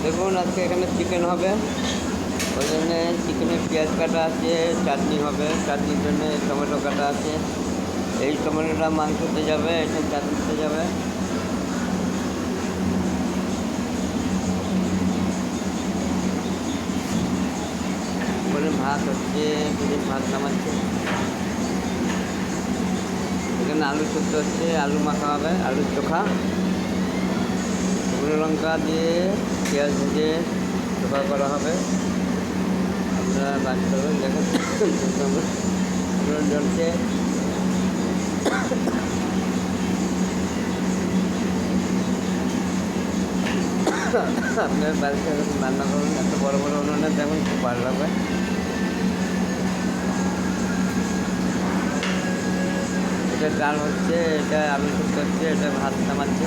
দেখুন আজকে এখানে চিকেন হবে, ওই জন্যে চিকেনের পেঁয়াজ কাটা আছে, চাটনি হবে, চাটনির জন্য টমেটো কাটা আছে। এই টমেটোটা মাংসতে যাবে, এটা চাটনিতে যাবে। বলে ভাত হচ্ছে, ভাত নামাচ্ছে। এখানে আলু সেদ্ধ হচ্ছে, আলু মাখা হবে, আলুর চোখা, শুকনো লঙ্কা দিয়ে পেঁয়াজ ভেজে চোখা করা হবে। আপনারা বাড়িতে করবেন, দেখেন জলছে। আপনার বাড়িতে রান্না করুন, এত বড় বড় উনুনে দেখুন, খুব ভালো লাগবে। এটা ডাল হচ্ছে, এটা আলু সেদ্ধ হচ্ছে, এটা ভাত নামাচ্ছে।